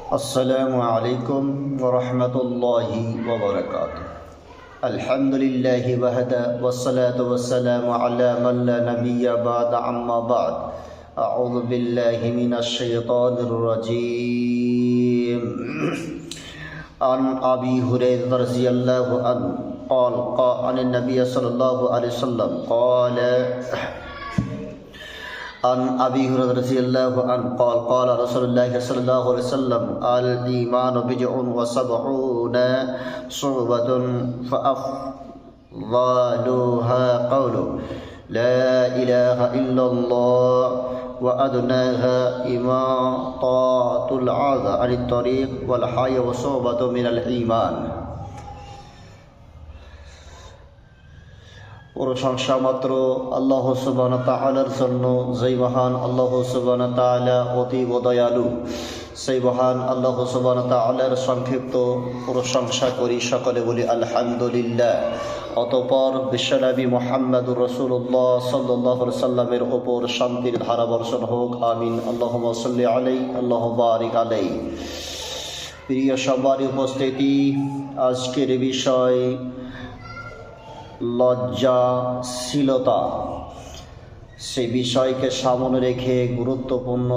السلام عليكم ورحمة الله وبركاته. الحمد لله وحده والصلاة والسلام على من لا نبي بعد. أما بعد، أعوذ بالله من الشيطان الرجيم. عن أبي هريرة رضي الله عنه قال عن النبي صلى الله عليه وسلم قال عن أبي هريرة رضي الله عنه قال رسول الله صلى الله عليه وسلم الإيمان بضع وسبعون شعبة فأفضلها قول لا إله إلا الله وأدناها إماطة الأذى عن الطريق والحياء شعبة من الإيمان. প্রশংসা মাত্র আল্লাহ সুবহানাহু ওয়া তাআলার জন্য, যেই মহান আল্লাহ সুবহানাহু ওয়া তাআলা অতীব দয়ালু। সেই মহান আল্লাহ সুবহানাহু ওয়া তাআলার সংক্ষিপ্ত প্রশংসা করি, সকলে বলি আলহামদুলিল্লাহ। অতঃপর বিশ্বনবী মুহাম্মদুর রাসূলুল্লাহ সাল্লাল্লাহু আলাইহি সাল্লামের ওপর শান্তির ধারা বর্ষণ হোক, আমিন। আল্লাহুম্মা সাল্লি আলাইহি আল্লাহুম্মা বারিক আলাইহি। প্রিয় সবার উপস্থিতি, আজকের বিষয় লজ্জাশীলতা। সেই বিষয়কে সামনে রেখে গুরুত্বপূর্ণ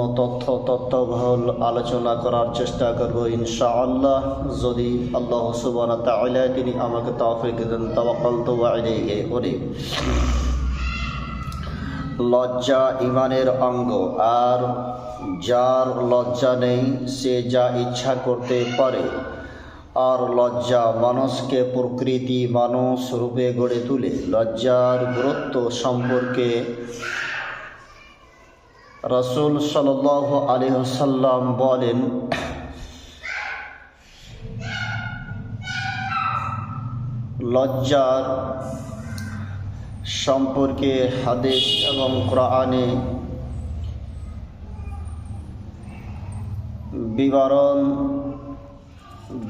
তথ্যবহুল আলোচনা করার চেষ্টা করব ইনশাআল্লাহ, যদি আল্লাহ সুবহানাহু ওয়া তাআলা তিনি আমাকে তৌফিক দেন। তাওয়াক্কালতু আলাইহি ওয়ালি। লজ্জা ইমানের অঙ্গ, আর যার লজ্জা নেই সে যা ইচ্ছা করতে পারে। আর লজ্জা মানুষকে প্রকৃতি মানুষ রূপে গড়ে তোলে। লজ্জার গুরুত্ব সম্পর্কে রাসূল সাল্লাল্লাহু আলাইহি ওয়াসাল্লাম বলেন, লজ্জার সম্পর্কে হাদিস এবং কোরআনে বিবরণ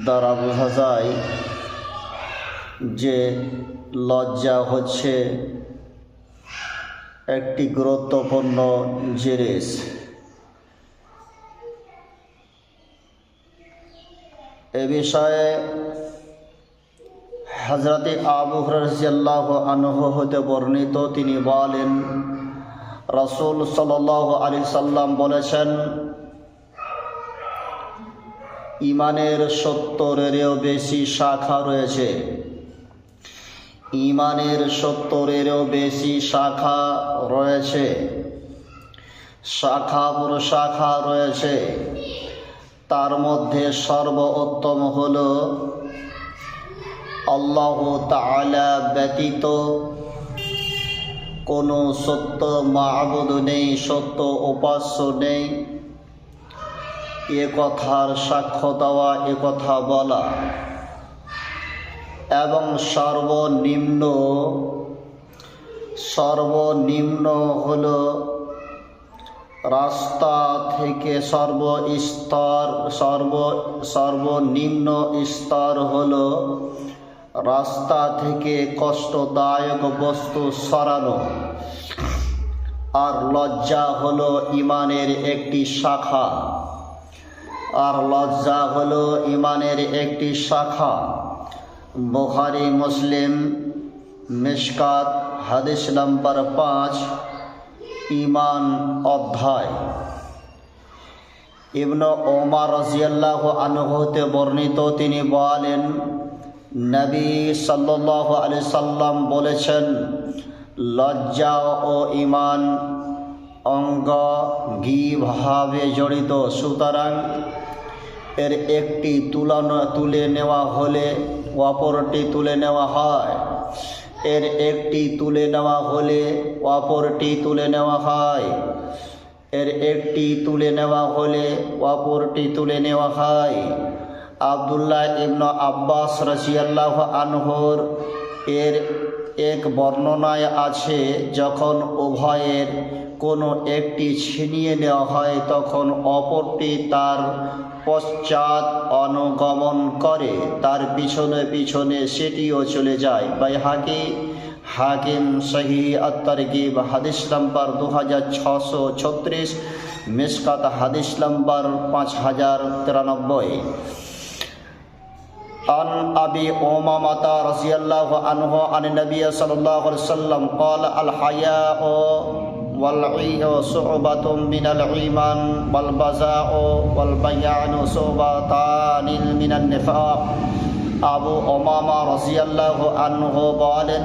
দ্বারা বোঝা যায় যে লজ্জা হচ্ছে একটি গুরুত্বপূর্ণ জিনিস। এ বিষয়ে হযরতে আবু হুরায়রা রাদিয়াল্লাহু আনহু হতে বর্ণিত, তিনি বলেন রাসূল সাল্লাল্লাহু আলাইহি সাল্লাম বলেছেন, ইমানের ৭০-এরও বেশি শাখা রয়েছে। ইমানের ৭০-এরও বেশি শাখা রয়েছে, শাখা প্রশাখা রয়েছে। তার মধ্যে সর্বোত্তম হল আল্লাহ তাআলা ব্যতীত কোনো সত্য মাবুদ নেই, সত্য উপাস্য নেই, এ কথার সাক্ষ্য দেওয়া, এ কথা বলা। এবং সর্বনিম্ন হলো রাস্তা থেকে সর্বনিম্ন স্তর হলো রাস্তা থেকে কষ্টদায়ক বস্তু সরানো। আর লজ্জা হলো ইমানের একটি শাখা। বুখারী মুসলিম মিশকাত হাদিস নাম্বার 5, ঈমান অধ্যায়। ইবনে ওমর রাদিয়াল্লাহু আনহু হতে বর্ণিত, তিনি বলেন নবী সাল্লাল্লাহু আলাইহি সাল্লাম বলেছেন, লজ্জা ও ঈমান অঙ্গাঙ্গিভাবে জড়িত। সুতরাং এর একটি তুলে নেওয়া হলে অপরটি তুলে নেওয়া হয়, এর একটি তুলে নেওয়া হলে অপরটি তুলে নেওয়া হয়, এর একটি তুলে নেওয়া হলে অপরটি তুলে নেওয়া হয়। আব্দুল্লাহ ইবনে আব্বাস রাদিয়াল্লাহু আনহুর এর এক বর্ণনায় আছে, যখন উভয়ের কোনো একটি ছিনিয়ে নেওয়া হয় তখন অপরটি তার পশ্চাৎ অনুগমন করে, তার পিছনে পিছনে সেটিও চলে যায়। বাইহাকি হাকিম সহিহ আত-তারগিব হাদিস নাম্বার 2636 মিশকাত হাদিস নাম্বার 5093। عن أبي أمامة رضي الله عنه عن النبي صلى الله عليه وسلم قال الحياء والعين شعبة من الإيمان والبذاء والبيان شعبتان من النفاق। আবু ওমামা রাদিয়াল্লাহু আনহু বলেন,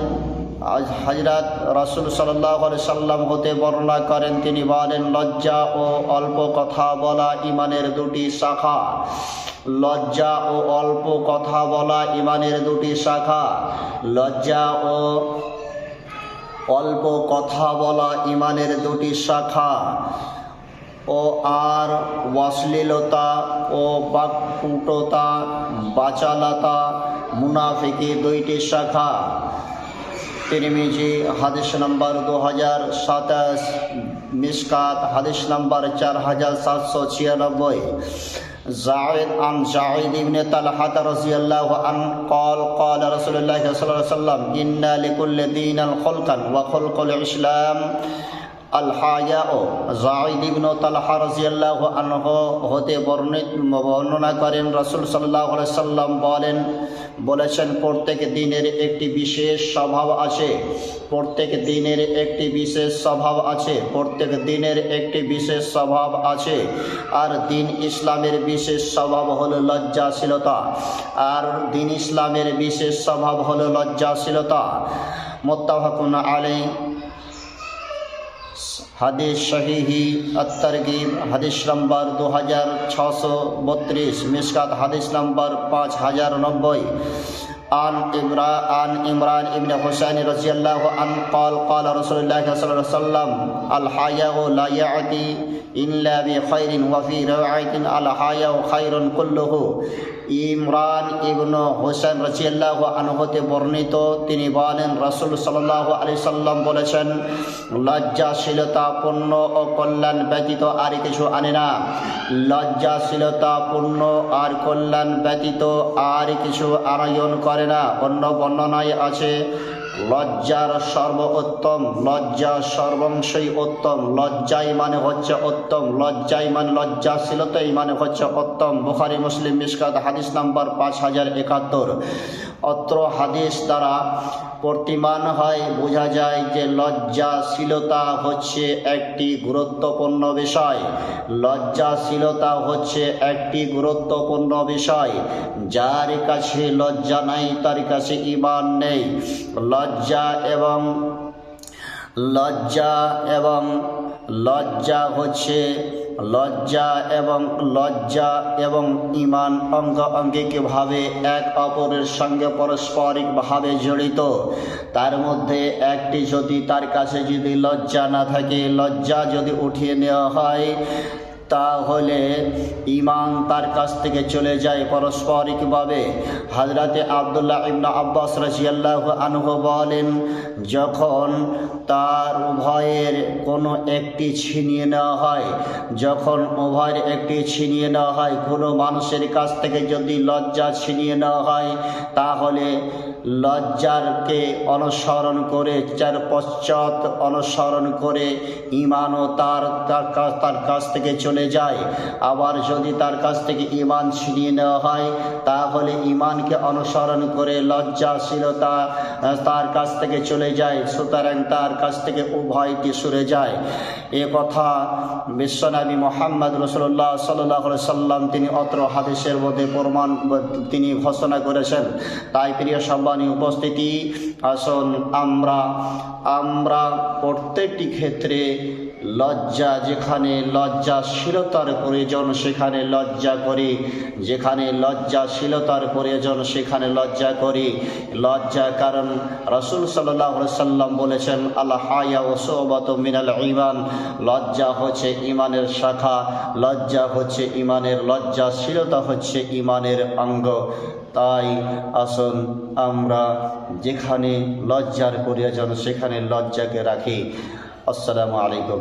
হযরত রাসূল সাল্লাল্লাহু আলাইহি সাল্লাম হতে বর্ণনা করেন, তিনি বলেন, লজ্জা ও অল্প কথা বলা ঈমানের দুটি শাখা। লজ্জা ও অল্প কথা বলা ঈমানের দুটি শাখা। লজ্জা ও অল্প কথা বলা ঈমানের দুটি শাখা। ও আর অশ্লীলতা ও বাকপটুতা বাচালতা মুনাফিকি দুইটি শাখা। তিরমিজি হাদিস নম্বর 2027, মিশকাত হাদিস নম্বর 4796। زائد عن زائد بن طلحة رضي الله عنه قال قال رسول الله صلى الله عليه وسلم إن لكل دين خلقا وخلق الإسلام الحياء। যায়েদ ইবনে তালহা রাদিয়াল্লাহু আনহু হতে বর্ণনা করেন, রাসূল সাল্লাল্লাহু আলাইহি সাল্লাম বলেছেন, প্রত্যেক দিনের একটি বিশেষ স্বভাব আছে। প্রত্যেক দিনের একটি বিশেষ স্বভাব আছে। প্রত্যেক দিনের একটি বিশেষ স্বভাব আছে। আর দিন ইসলামের বিশেষ স্বভাব হলো লজ্জাশীলতা। আর দিন ইসলামের বিশেষ স্বভাব হলো লজ্জাশীলতা। মুত্তাফাকুন আলাইহি। হাদিস সহিহি আত-তারগিব হাদিস নাম্বার 2632, মিশকাত হাদিস নাম্বার 5090। عن عمران ابن حسين رضي الله عنه قال قال رسول الله صلى الله عليه وسلم الحياء لا يأتي إلا بخير وفي رواية الحياء خير كله। ইমরান ইবনে হুসাইন রাদিয়াল্লাহু আনহু হতে বর্ণিত, তিনি বলেন, রাসূল সাল্লাল্লাহু আলাইহি সাল্লাম বলেছেন, লজ্জাশীলতা পূর্ণ ও কল্যাণ ব্যতীত আর কিছু আনে না। লজ্জাশীলতা পূর্ণ আর কল্যাণ ব্যতীত আর কিছু আনয়ন করে না। অন্য বর্ণনায় আছে, লজ্জার সর্বোত্তম, লজ্জা সর্বংশই উত্তম। লজ্জাই মানে হচ্ছে উত্তম। লজ্জাই মানে লজ্জাশীলতাই মানে হচ্ছে উত্তম। বুখারী মুসলিম মিশকাত হাদিস নাম্বার 5071। অত্র হাদিস দ্বারা প্রতিমান হয়, বোঝা যায় যে লজ্জাশীলতা হচ্ছে একটি গুরুত্বপূর্ণ বিষয়। লজ্জাশীলতা হচ্ছে একটি গুরুত্বপূর্ণ বিষয়। যার কাছে লজ্জা নাই তার কাছে ঈমান নেই। লজ্জা এবং ঈমান অঙ্গাঙ্গিকভাবে এক অপরের সঙ্গে পারস্পরিকভাবে জড়িত। তার মধ্যে একটি যদি তার কাছে যদি লজ্জা না থাকে, লজ্জা যদি উঠিয়ে নেওয়া হয়, তাহলে ঈমান তার কাছ থেকে চলে যায় পারস্পরিকভাবে। হযরতে আব্দুল্লাহ ইবনে আব্বাস রাদিয়াল্লাহু আনহু বলেন, যখন তার উভয়ের কোনো একটি ছিনিয়ে নেওয়া হয়, যখন উভয়ের একটি ছিনিয়ে নেওয়া হয়, কোনো মানুষের কাছ থেকে যদি লজ্জা ছিনিয়ে নেওয়া হয়, তাহলে লজ্জারকে অনুসরণ করে, যার পশ্চাৎ অনুসরণ করে ঈমানও তার কাছ থেকে চলে যায়। আবার যদি তার কাছ থেকে ঈমান ছিনিয়ে নেওয়া হয়, তাহলে ঈমানকে অনুসরণ করে লজ্জাশীলতা তার কাছ থেকে চলে যায়। সুতরাং তার কাছ থেকে উভয়টি সরে যায়। এ কথা বিশ্বনবী মুহাম্মদ রাসূলুল্লাহ সাল্লাল্লাহু আলাইহি সাল্লাম তিনি অত্র হাদিসের মধ্যে প্রমাণ তিনি ঘোষণা করেছেন। তাই প্রিয় সম্মানীয় উপস্থিতি, আসুন আমরা প্রত্যেকটি ক্ষেত্রে লজ্জা, যেখানে লজ্জাশীলতার প্রয়োজন সেখানে লজ্জা করি, যেখানে লজ্জাশীলতার প্রয়োজন সেখানে লজ্জা করি। লজ্জা, কারণ রাসূল সাল্লাল্লাহু আলাইহি সাল্লাম বলেছেন, আল হায়াউ শুবাতুম মিনাল ঈমান। লজ্জা হচ্ছে ঈমানের শাখা। লজ্জা হচ্ছে ঈমানের, লজ্জাশীলতা হচ্ছে ঈমানের অঙ্গ। তাই আসুন আমরা যেখানে লজ্জার প্রয়োজন সেখানে লজ্জাকে রাখি। আসসালামু আলাইকুম।